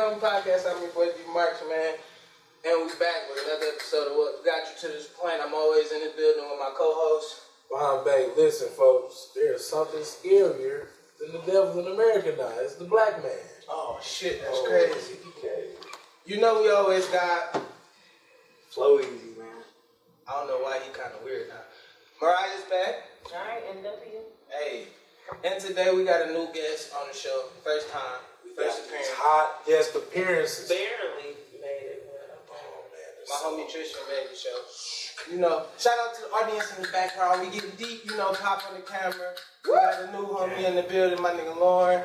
Coming Podcast. I'm your boy D Marks, man. And we back with another episode of What Got You to This Point. I'm always in the building with my co-host. Behind back, listen, folks. There's something scarier than the devil in America now. It's the black man. Oh shit, that's crazy. You know we always got Flow Easy, man. I don't know why he kind of weird now. Mariah's back. Alright, NW. Hey, and today we got a new guest on the show. First time, first appearance. Hot guest appearances. Barely made it. My homie Tristan made the show. You know, shout out to the audience in the background. We getting deep, you know, pop on the camera. We got a new homie in the building, my nigga Lauren.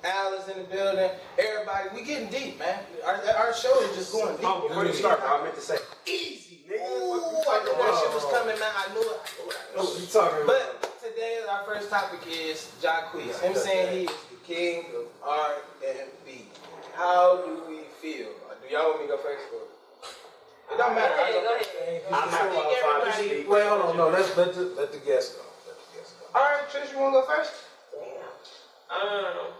Al is in the building. Everybody, we getting deep, man. Our show is just going deep. Oh, before you start, I meant to say easy, nigga. Ooh, I knew that shit was coming, man. I knew it. What you talking about? But today, our first topic is Jacquees. Him saying he is the king of R&B. How do we feel? Do y'all want me to go first? It don't matter. Go ahead. I'm not qualified to speak. Wait, hold on. No, let the guest go. All right, Trish, you want to go first? Damn.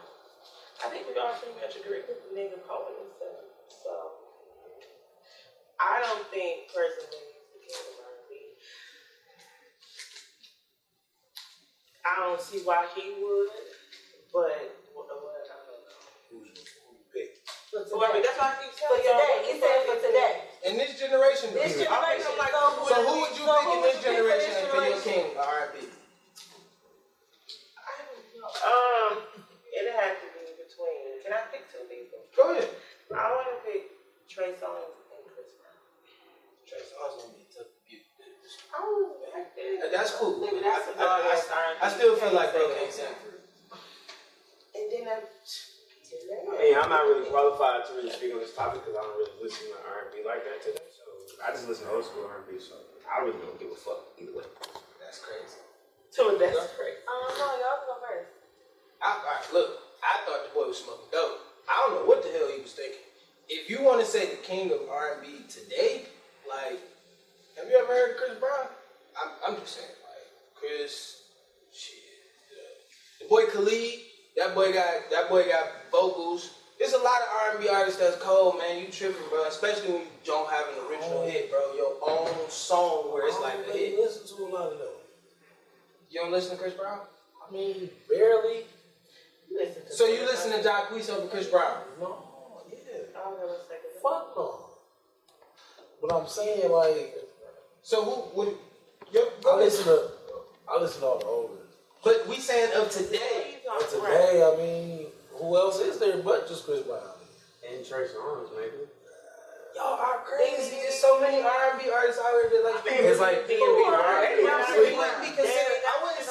I think we all pretty much agree with the nigga calling himself. So, I don't think personally he's the king of R&B. I don't see why he would, but I don't know. Who pick? That's why I keep telling y'all. He said for today. In this generation, This generation, so who would you pick in this generation as for your king of R&B? I don't know. It had to be between. Can I pick two people? Go ahead. I want to pick Trey Songz and Chris Brown. Trey Songz gonna be a tough beat. Oh, That's cool. Maybe that's a dog ass R&B. I still feel like bro can't sing. And then Hey, I'm not really qualified to really speak on this topic because I don't really listen to R&B like that today. So I just listen to old school R&B. So I really don't give a fuck either way. That's crazy. that's crazy. No, y'all go first. All right, look, I thought the boy was smoking dope. I don't know what the hell he was thinking. If you want to say the king of R&B today, like, have you ever heard of Chris Brown? I'm just saying, like, Chris, shit. The boy Khalid, that boy got vocals. There's a lot of R&B artists that's cold, man. You tripping, bro. Especially when you don't have an original hit, bro. Your own song where it's like a hit. Listen to a lot of those. You don't listen to Chris Brown? I mean, barely. So you listen to Jacquees over Chris Brown? No, yeah. I'm gonna second. Fuck no. But I'm saying, like, So who would? I listen to all the older. But we saying of today. But today, I mean, who else is there but just Chris Brown? And Trey Songz, maybe. Y'all are crazy. There's so many R&B artists out here that like. It's like he wouldn't be considered. I wouldn't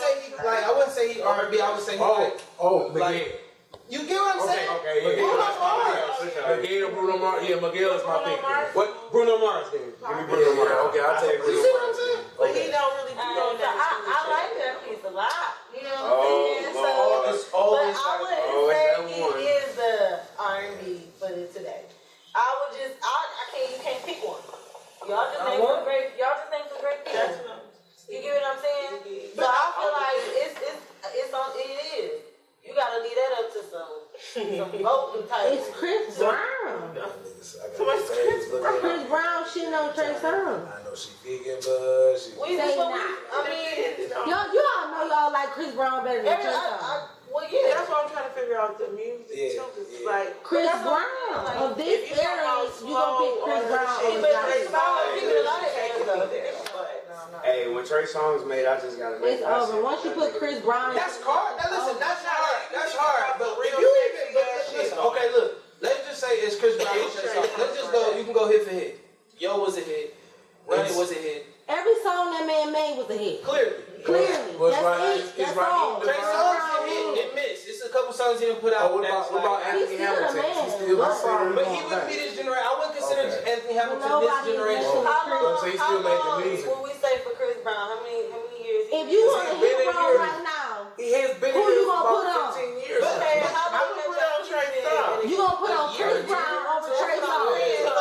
say he R&B. I would say he Miguel. You get what I'm saying? Okay, yeah. Bruno Mars. Miguel, Bruno Mars. Yeah, Miguel is my pick. What? Bruno Mars, then. Give me Bruno Mars. Okay, I'll take Bruno You see what I'm Mars. saying? But he don't really do So that. I like that piece a lot. You know what I'm saying? It's always but I wouldn't say he is the R&B for today. I would just, you can't pick one. Y'all just name some great people. You get what I'm saying? So I feel like it's on. It is. You gotta leave that up to some voting type. It's Chris Brown. Chris Brown shitting on Trey Songz. I know she vegan, but she. You all know y'all like Chris Brown better than Trey Songz. Well, yeah. That's why I'm trying to figure out the music too. Cause like Chris Brown of this era, you gonna pick Chris Brown over Jacquees. Hey, when Trey Songz made, I just gotta make It's over. Once you put Chris Brown, That's hard. Now listen, that's hard. That's hard. But if you even listen, okay, look. Let's just say it's Chris Brown. Let's just go. You can go hit for hit. Yo was a hit. Run It was a hit. every song that man made was a hit. Clearly. That's it. That's all. Trey Songz hit and miss. It's a couple songs he didn't put out. What about Anthony Hamilton? He's still But he wouldn't be this generation. I wouldn't consider Anthony Hamilton this generation. So he's still making music. What we say for Chris Brown? How many years? If you want to hit Brown right now, He has been who here you gonna for put on? about 15 years. Okay, how I would put on Trey Songz. You gonna put on Chris Brown over Trey Songz?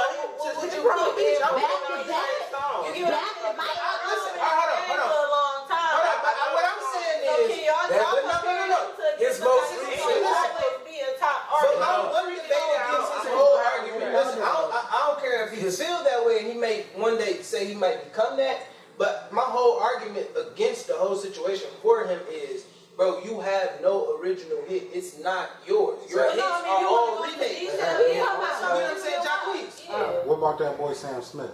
Would you put bitch? I would Back put on to Trey back. Songz. Back to back. Listen, hold on. For a long time. Hold on, but what I'm saying is, Y'all no. His most recent. always be a top but artist. what if they would give like become that. But my whole argument against the whole situation for him is, bro, you have no original hit. It's not yours. Your hits are all remakes. You know what I'm saying, Jacquees? What about that boy Sam Smith?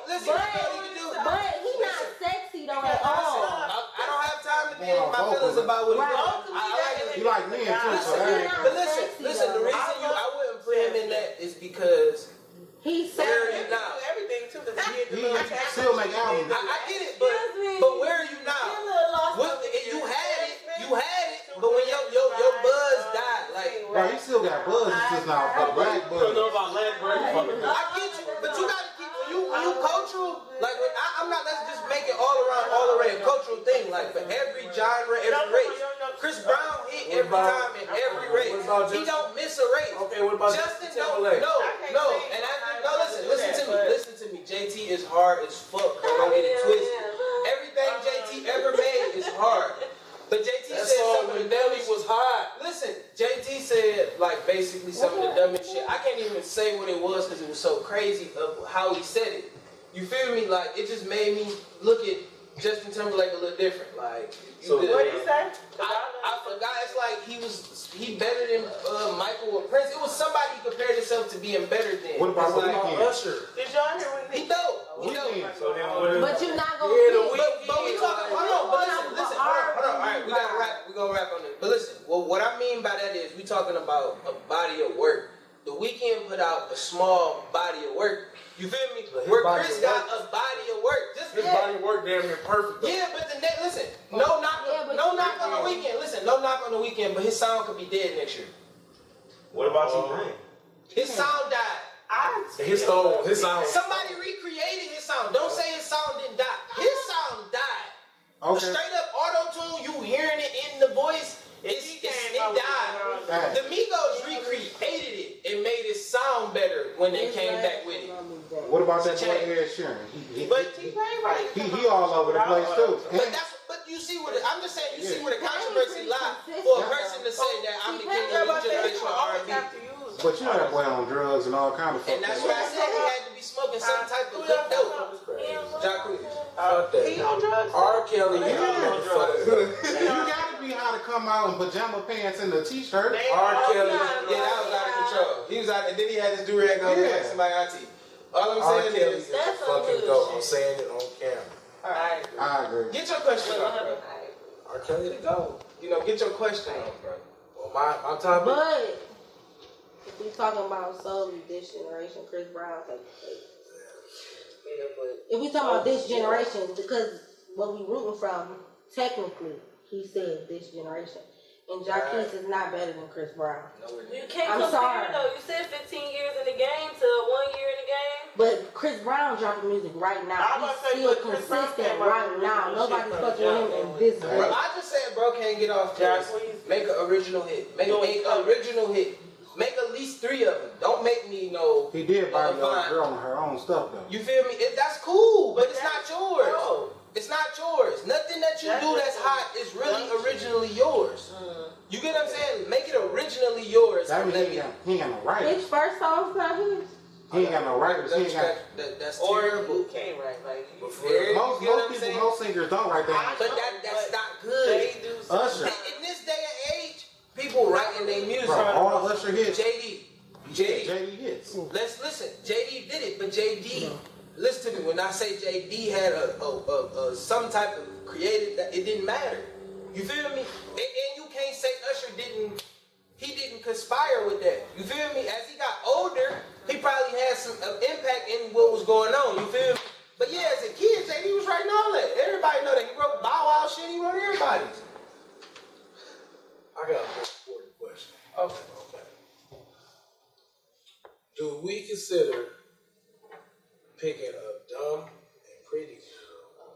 Listen, But he not sexy though at all. I don't have time to be in my feelings about what You like men too, so that ain't. But listen, the reason I wouldn't put him in that is because He's where are you now? Everything too. He still make albums. I get it, but where are you now? You had it, but when your buzz died, like. Bro, he still got buzz. It's just not a black I don't know buzz. about last break. I get you, but you gotta keep when you cultural. Like I'm not. Let's just make it all around a cultural thing. Like for every genre, every race. Chris Brown hit every time in every race. He don't miss a race. Okay, what about Justin? Timberlake? No. And listen to me. JT is hard as fuck. Don't get it twisted. Everything JT ever made is hard. But JT That said song some of with the Nelly dumbest. was hot. Listen, JT said like basically some of the dumbest shit. I can't even say what it was because it was so crazy of how he said it. You feel me? Like it just made me look at Justin Timberlake a little different. Like So What did you say? I forgot. It's like he better than Michael or Prince. It was somebody he compared himself to being better than. What about It's the like, Weeknd? Usher. Did y'all hear what he dope. He dope. Weeknd. So then what is But you're not gonna Yeah, the fit. But we talking. Hold on. But listen. Hold on. All right, we gotta wrap. We gonna wrap on this. But listen. Well, what I mean by that is we talking about a body of work. The Weeknd put out a small body of work. You feel me? But his Where body Chris of got work- a body of work. Just His body work damn near perfect though. Yeah, but listen. No knock on the Weeknd. Listen, no knock on the Weeknd, but his sound could be dead next year. What about T-Pain? His sound died. His sound. Somebody recreated his sound. Don't say his sound didn't die. His sound died. Okay. Straight up auto-tune, you hearing it in the voice, it died. The Migos recreated it and made it sound better when they came back with it. What about that boy Change. Ed Sheeran? But T-Pain, right? He all over the place too. But you see what I'm just saying. You see where the controversy lies for a person to say that I'm the king of the generation of R&B. But you know that boy on drugs and all kind of stuff. And that's why I said he had to be smoking some type of good dope. Jacquees. Fuck that. He on drugs. R. Kelly, you on drugs. You gotta be how to come out in pajama pants and a t-shirt. R. Kelly. Yeah, that was out of control. He was out, and then he had his do-rag on like somebody auntie. All I'm R. saying Kelly is, is a fucking goat. I'm saying it on camera. alright, I agree. get your question off, bro. R. Kelly the goat. You know, get your question off, bro. Well, my topic. But if we talking about solely this generation, Chris Brown take the cake. If we talking about this generation, because what we rooting from, technically, he said this generation. And Jacquees is not better than Chris Brown. You can't I'm compare sorry. though. You said 15 years in the game to 1 year in the game. But Chris Brown dropping music right now. I was He's about to say, still but Chris Brown consistent came out right with now. original Nobody's shit fucking from with him John in this Bro, way. I just said, bro, can't get off this. Make an original hit. Make an original hit. Make at least 3 of them. Don't make me no. He did buy the fine. girl on her own stuff though. You feel me? That's cool, but it's not yours. It's not yours. Nothing that you do that's hot is really originally yours. You get what I'm saying? Make it originally yours. That means he ain't got no writers. His first song's not his. He ain't got no writers. He ain't got. That's Or terrible. you can't write like you. Most singers don't write that. But that's not good. They do. Usher. In this day and age, people writing their music. Bro, all Usher hits. JD. JD hits. Let's listen. JD did it, but JD, listen to me. When I say JD had a some type of creative, that it didn't matter. You feel me? And you can't say Usher didn't conspire with that. You feel me? As he got older, he probably had some impact in what was going on. You feel me? But yeah, as a kid, JD was writing all that. Everybody know that. He wrote Bow Wow shit. He wrote everybody's. I got a more important question. Okay. Do we consider picking a dumb and pretty girl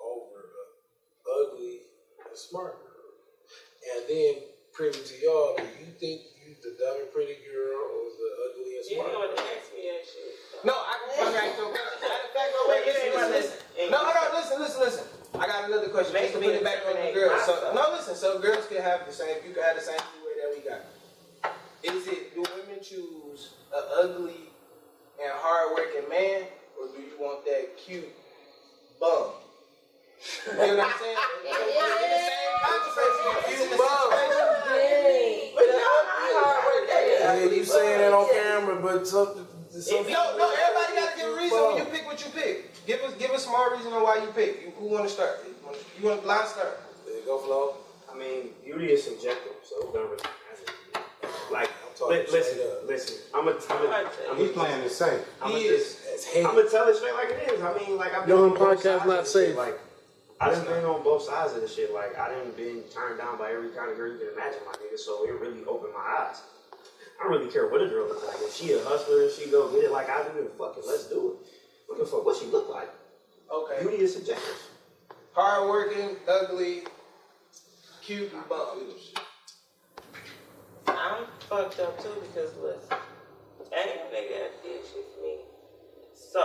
over an ugly and smart girl? And then, privy to y'all, do you think you the dumb and pretty girl or the ugly and You smart know what girl? to ask me that shit. No, I can come back to a question. Matter of fact, no, wait, listen. No, listen. I got another question. Just to put it back on the girls. So girls can have the same. You can have the same way that we got. Is it do women choose an ugly and hardworking man, or do you want that cute bum? You know what I'm saying? In the same conversation, you in the situation. But Yeah, you saying that on camera, but something. No, everybody got to give a reason when you pick what you pick. Give us more reason on why you pick. Who want to start? You want blind start? There you go, Flo. I mean, beauty is subjective, so it don't really matter. Like, listen. He's playing it safe. I'm gonna tell it straight like it is. I mean, like I've been Your on both podcast sides not of this safe. shit. Like I done been on both sides of the shit. Like I done been turned down by every kind of girl you can imagine, my nigga. So it really opened my eyes. I don't really care what a girl looks like. If she a hustler, if she go get it like I do, then fuck it, let's do it. Looking for what she look like. Okay. Beauty is subjective. Hard working, ugly, cute, and bum. I'm fucked up too because listen, ain't no nigga that did shit for me. So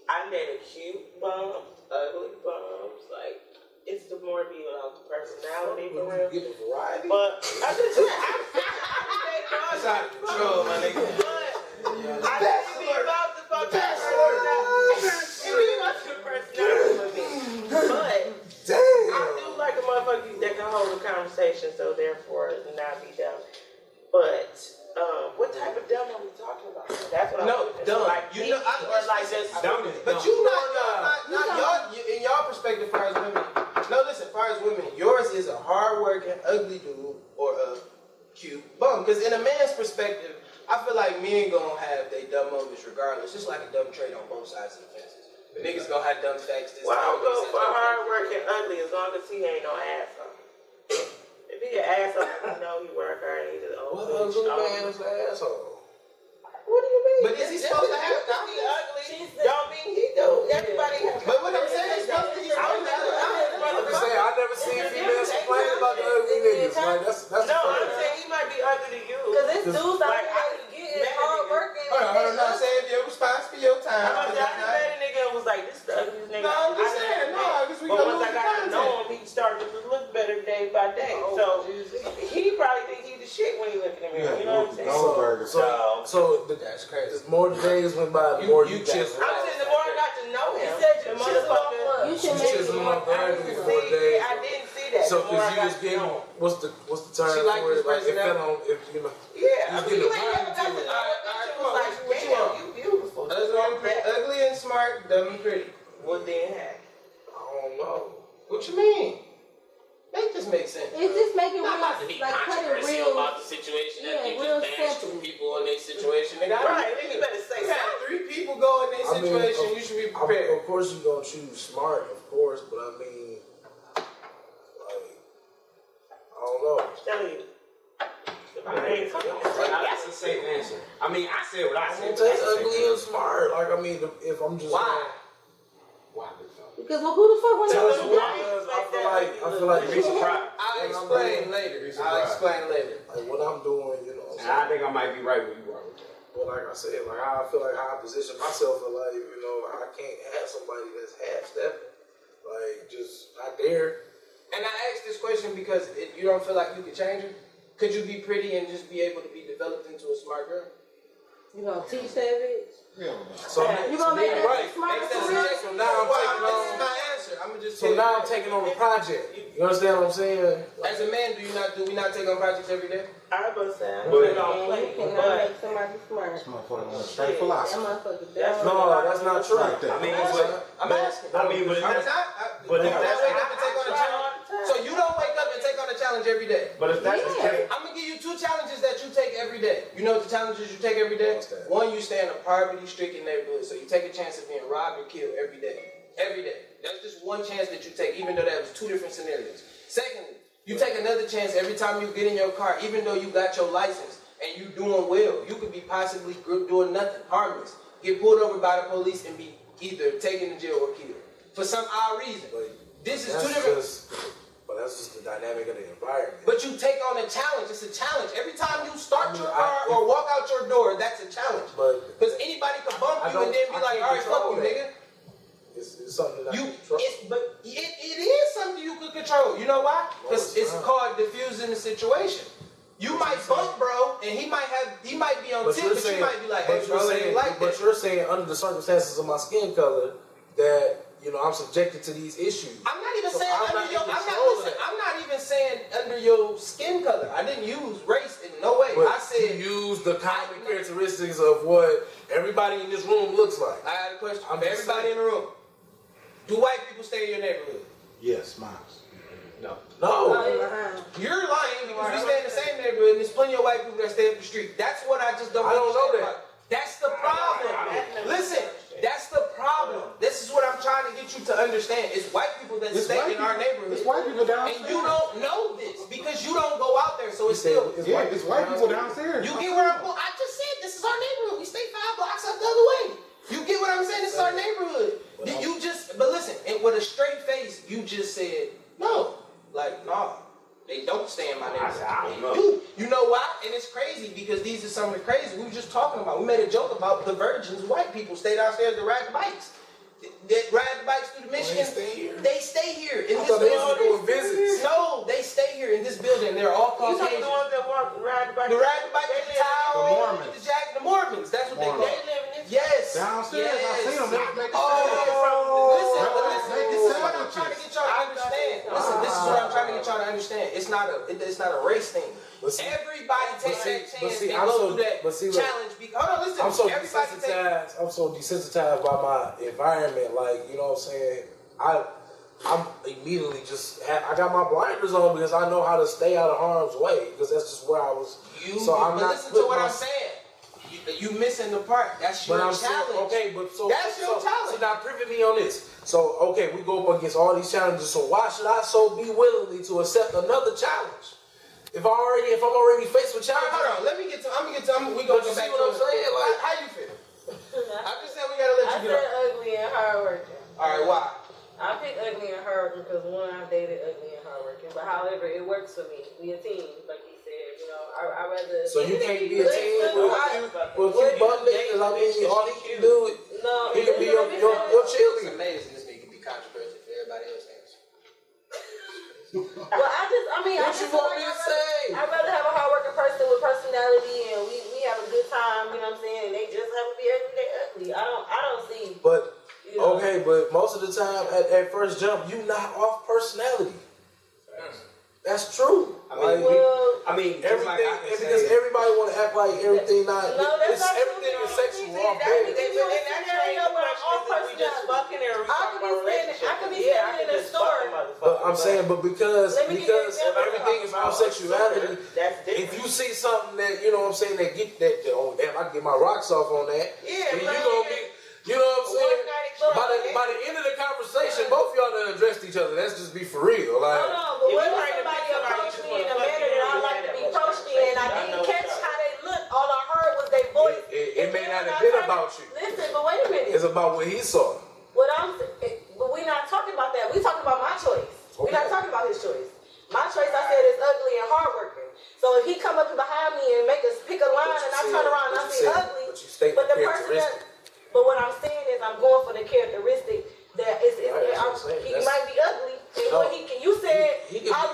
I dated cute bums, ugly bums. Like it's the more be about the personality for real. Get a variety. But I just said I That's out of control, my nigga. But I think it be about the fucking personality. It be about the personality for me. But I do like a motherfucker that can hold a conversation, so therefore not be dumb. But what type of dumb are we talking about? That's what I'm dumb. like. You know, or like just dumb. But you not y'all in y'all perspective, far as women. No, listen, far as women, yours is a hard-working, ugly dude or a cute bum. Because in a man's perspective, I feel like men gonna have they dumb moments regardless. It's like a dumb trait on both sides of the fences. The niggas gonna have dumb facts this well, time. I'll go for hard-working, ugly as long as he ain't no asshole. If he an asshole, I know he work hard and he just What ugly man is an asshole? What do you mean? But is he supposed to have He ugly? Don't mean he do. Everybody has. But what I'm saying is supposed to be I never seen females complain about the ugly niggas. Like that's No, I'm the saying he might be ugly to you. Cause this dude's out Like, here getting hard working. Hold on, now save your response for your time. I met a nigga and was like, this is the ugliest nigga. No, I'm just saying, because we But gonna once lose I the got to content. know him, he started to look better day by day. So he probably think he the shit when he look in the mirror. You know what I'm saying? Goldberg. That's crazy. the more the days went by, the more you chisel. I'm saying the more I got to know him, said you the chisel off motherfucker. what? You should make Chisel it up the ugly for a day. I didn't see that. So the more because I you got was to getting know him. what's the term She like for it? this Like it fell personality. on if you know. Yeah, I You mean, you was ain't getting never got to know Alright, him. come on, Like, what you damn, want? you beautiful. Ugly and smart, dumb and pretty. Well, then, hey. I don't know. What you mean? Make this make sense. It's just making Not real, about to be like cut it controversial real. about the situation. Yeah, I think real just bash simple. two people in their situation. Nigga, Right, you better say You had something. 3 people go in their I mean, situation, you should be prepared. Of course you're gonna choose smart, of course, but I mean, like, I don't know. Tell you. That's a safe answer. I mean, I said what I I'm said. gonna take ugly and smart. Like I mean, if I'm just Why? Why, big dog? Because well, who the fuck want Tell us to why. I feel like You'd be surprised. I'll explain later. Like what I'm doing, you know. And I think I might be right where you are with that. But like I said, like how I feel like how I position myself in life, you know, I can't have somebody that's half stepping. Like just not there. And I asked this question because you don't feel like you could change her? Could you be pretty and just be able to be developed into a smart girl? You gonna teach that bitch? So You gonna make that Right. bitch smart Makes for that real? suggestion. now I'm taking This on. is my answer. I'm just So now I'm taking on the project. You understand what I'm saying? As a man, do we not take on projects every day? I was saying, But- put on Man, play, you cannot but make somebody smart. This motherfucker went straight That philosophy. motherfucker That's dumb. No, that's not true. Right there. I mean, I'm asking. I mean, but if I'm that's, not. but You if don't that's, wake up and take on a challenge. So you don't wake up and take on a challenge every day. but if that's the Yeah. case, I'm gonna give you 2 challenges that you take every day. You know what the challenges you take every day? What's that? One, you stay in a poverty-stricken neighborhood, so you take a chance of being robbed or killed every day. Every day. That's just one chance that you take, even though that was 2 different scenarios. Secondly, you take another chance every time you get in your car, even though you got your license and you doing well. You could be possibly doing nothing, harmless. Get pulled over by the police and be either taken to jail or killed for some odd reason. But This is that's 2 different. but that's just the dynamic of the environment. But you take on a challenge. It's a challenge. Every time you start I mean, your car or walk out your door, that's a challenge. But Because anybody can bump I you and then be don't- like, I all right, can't fuck you, control nigga. it's something that I You, can control. but it is something you can control. You know why? Because it's called diffusing the situation. You You might bump, bro, and he might be on tip, but you might be like, hey, bro, it ain't like that. But you're saying under the circumstances of my skin color that I'm subjected to these issues. I'm not even saying I'm not even saying under your skin color. I didn't use race in no way. But I said you use the common characteristics of what everybody in this room looks like. I had a question for everybody in the room. Do white people stay in your neighborhood? Yes, mine. No. You're lying because we stay in the same neighborhood and there's plenty of white people that stay up the street. That's what I just don't know that. about. That's the problem. Listen, that's the problem. This is what I'm trying to get you to understand. It's white people that stay in our neighborhood. It's white people downstairs. And you don't know this because you don't go out there. So it's still. It's white people downstairs. You get where I'm going? I just said this is our neighborhood. We stay 5 blocks up the other way. You get what I'm saying? This is our neighborhood. But listen, and with a straight face, you just said, no. Like, nah. They don't stay in my neighborhood. I don't know. You know why? And it's crazy because these are some of the crazy. We were just talking about. We made a joke about the virgins. White people stay downstairs to ride the bikes. They ride the bikes through the Michigan. They stay here in this building. No, they stay here in this building. They're all Caucasian. You talking the ones that ride the bike? The ride the bike with the towel, The Mormons. the jacket, the Mormons. That's what they call. They live in this. Yes. Downstairs, I seen them. They make Listen, Make this is what I'm sandwiches. trying to get y'all to understand. Listen, this is what I'm trying to get y'all to understand. It's not a race thing. Everybody takes that chance and go through that challenge. Hold on, listen. I'm so Everybody desensitized. I'm so desensitized by my environment. Like, you know what I'm saying? I'm immediately I got my blinders on because I know how to stay out of harm's way because that's just where I was. Listen to what I'm saying. You missing the part. That's your challenge. Saying, that's your challenge. So now privy me on this. So okay, we go up against all these challenges. So why should I so be willingly to accept another challenge? If I'm already faced with challenges. Hold on, we gonna go back to what I'm saying. Like, how you feel? I just said we gotta let you get I said ugly and hardworking. All right, why? I picked ugly and hardworking because one, I've dated ugly and hardworking. But however, it works for me. We a team, like he said. You know, I rather. So you can't be a team with you bum niggas. I mean, all he can do is he can be your It's cheerleader. amazing this nigga can be controversial for everybody else. Well, I mean, What you want me to say? I'd rather have a hardworking person with personality and we have a good time, you know what I'm saying? And they just have to be ugly. I don't see. But you know, okay, but most of the time at first jump, you not off personality. That's true. Everything Because everybody want to act like everything not. No, that's not everything true. is sexual. That could give you a scenario where I'm off personality. I could be standing in a store. But I'm saying, because Let me give you an example. everything is about sexuality. That's If you see something that you know what I'm saying that get that oh damn I can get my rocks off on that. Yeah, then you right. gonna be. You know what I'm saying? By the end of the conversation, both y'all done addressed each other. Let's just be for real. Like, Hold on, but what if somebody approached me in a manner that I like to be approached in and I didn't catch how they looked? All I heard was their voice. It may not have been about you. Listen, but wait a minute. It's about what he saw. But we're not talking about that. We're talking about my choice. We're not talking about his choice. My choice, I said, is ugly and hardworking. So if he come up behind me and make us pick a line and I turn around and I see ugly, but the person that. But what I'm saying is I'm going for the characteristic that he might be ugly. And what you said, I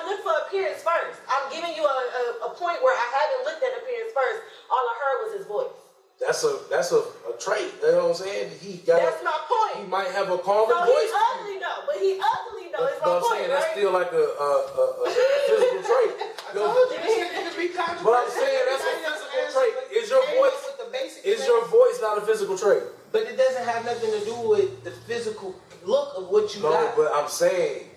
look for appearance first. I'm giving you a point where I haven't looked at appearance first. All I heard was his voice. That's a trait. You know what I'm saying? That's my point. He might have a calmer So voice. he's ugly though, but he ugly though. It's my I'm point, saying right? that's still like a physical trait. I told you this nigga could be controversial. But I'm saying that's a physical trait. Is your voice not a physical trait? But it doesn't have nothing to do with the physical look of what you got. No, but I'm saying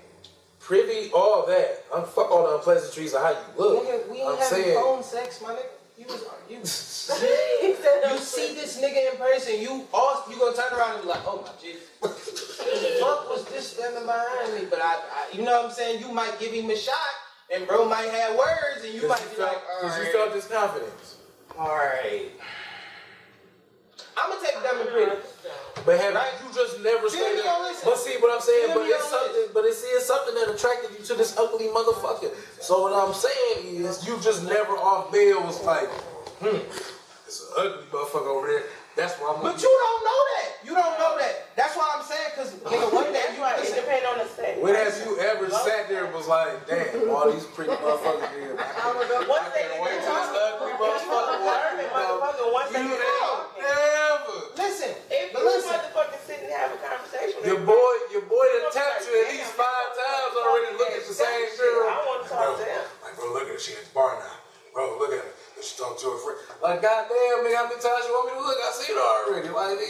privy all that. Fuck all the unpleasantries of how you look. Nigga, we ain't I'm having saying phone sex, my nigga. You see this nigga in person, you gonna turn around and be like, oh my Jesus. What the fuck was this standing behind me? But I you know what I'm saying? You might give him a shot and bro might have words and you might be like, because you felt this confidence. Alright. I'm gonna take dumb and pretty. But have you just never said that? But see what I'm saying, but it's something that attracted you to this ugly motherfucker. So what I'm saying is you just never off bail was like, it's an ugly motherfucker over there. That's why I'm But you don't know that. You don't know that. That's why I'm saying, because nigga, one day it depends on the state. when have you ever sat there and was like, damn, all these pretty motherfuckers here. to a friend. Like, goddamn, nigga, how many times you want me to look? I seen her already. Like,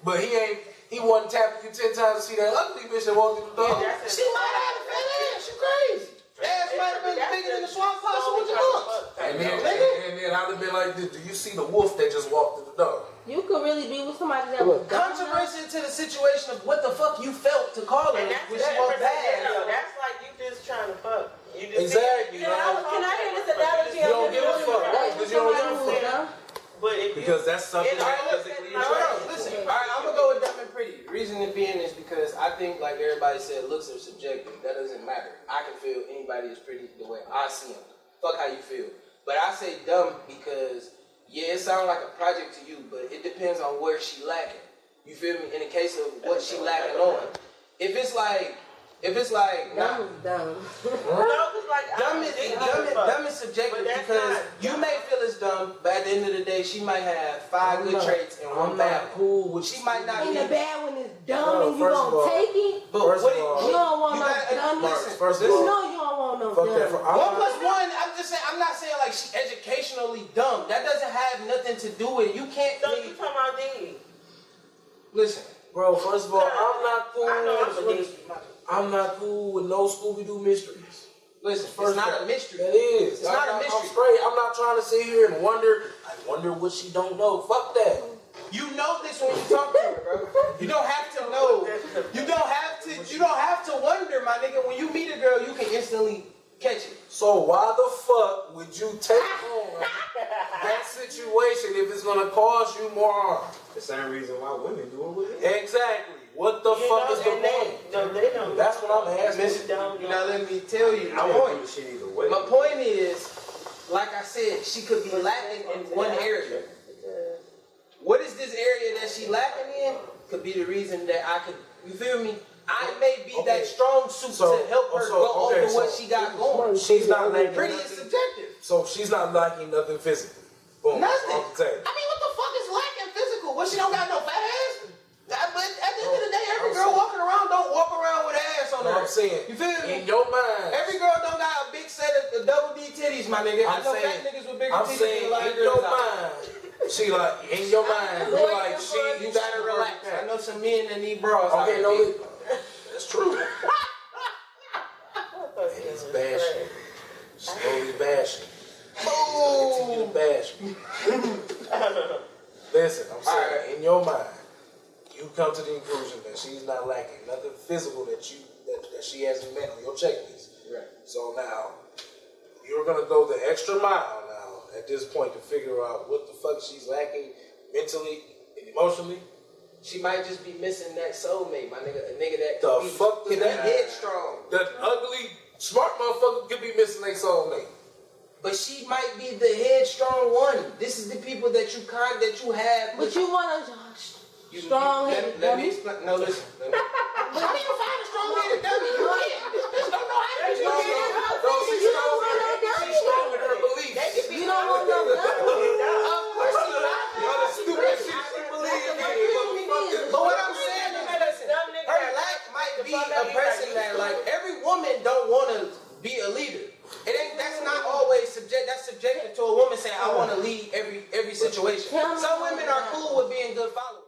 but he wasn't tapping you 10 times to see that ugly bitch that walked through the door. She might have had a fat ass. She crazy. Ass might have been bigger than the swamp pot. So what you want? And then I'd have been like, do you see the wolf that just walked through the door? You could really be with somebody that was Controversy to the situation of what the fuck you felt to call her, which was bad. That's like you just trying to fuck. You just Exactly. Can I hear this analogy? You don't give a fuck, right? Because you don't give a fuck. But if Because that's something that physically attractive. Listen, all right, I'm gonna go with dumb and pretty. The reason it being is because I think, like everybody said, looks are subjective. That doesn't matter. I can feel anybody is pretty the way I see them. Fuck how you feel. But I say dumb because, yeah, it sounds like a project to you, but it depends on where she lacking. You feel me? In the case of what she lacking on. If it's like, nah. dumb is dumb. Dumb is subjective because you may feel it's dumb, but at the end of the day, she might have 5 good traits and one bad one. Cool with She might not And be. the bad one is dumb Bro, and you first of all- gonna take it. But First what of do all- You don't want you no gotta- dumb. listen, First of You all, know you don't want no fuck that. dumb. 1 plus 1. I'm just saying. I'm not saying like she educationally dumb. That doesn't have nothing to do with it. You can't. So you talking about D? Listen. Bro, first of all, I'm not cool. I know I'm a D. I'm not cool with no Scooby-Doo mysteries. Listen. First It's not of all, a mystery. That is. It's not a I'm mystery. straight. I'm not trying to sit here and wonder. I wonder what she don't know. Fuck that. You know this when you talk to her, bro. You don't have to know. You don't have to. You don't have to wonder, my nigga. When you meet a girl, you can instantly catch it. So why the fuck would you take on that situation if it's gonna cause you more harm? The same reason why women do it with it. Exactly. What the fuck is the point? No, they don't. That's what I'm asking. You're not letting me tell you. I My wouldn't point. do the shit either way. My point is, like I said, she could be lacking in one area. What is this area that she lacking in? Could be the reason that I could. You feel me? I may be that strong suit to help her go over what she got going. She's not lacking Pretty is nothing. subjective. So she's not lacking nothing physically. Boom. Nothing. Off the table. I mean, what the fuck is lacking physical? What, she don't got no fat ass? But at the end of the day, every girl walking around don't walk around with ass on No, her. I'm saying, You feel me? in your mind, Every girl don't got a big set of double D titties, my nigga. I I'm know saying- fat niggas with bigger I'm titties saying than a lot of in your girls out there. mind, she like, in your mind, you like, You gotta relax. I know some men that need bras. out Okay, here, no, B. that's true. And he's bashing. Slowly bashing. Continue to bash me. Listen, I'm saying, in your mind, you come to the conclusion that she's not lacking nothing physical that she hasn't met on your checklist. Right. So now, you're gonna go the extra mile now at this point to figure out what the fuck she's lacking mentally and emotionally. She might just be missing that soulmate, my nigga. A nigga that The can be, fuck does can be that- headstrong. That ugly, smart motherfucker could be missing their soulmate. But she might be the headstrong one. This is the people that you have. But you want a strong-headed Let me dummy? explain. No, listen. How do you find a strong-headed dummy? You can't. This bitch don't know how to do it. No, she's strong in her beliefs. You don't want no dummy. Of course she not. All the stupid shit she believes in. But what I'm saying is, listen, her lack might be a person that, like, every woman don't want to be a leader. That's not always that's subjective to a woman saying, I want to lead every situation. Some women are cool with being good followers.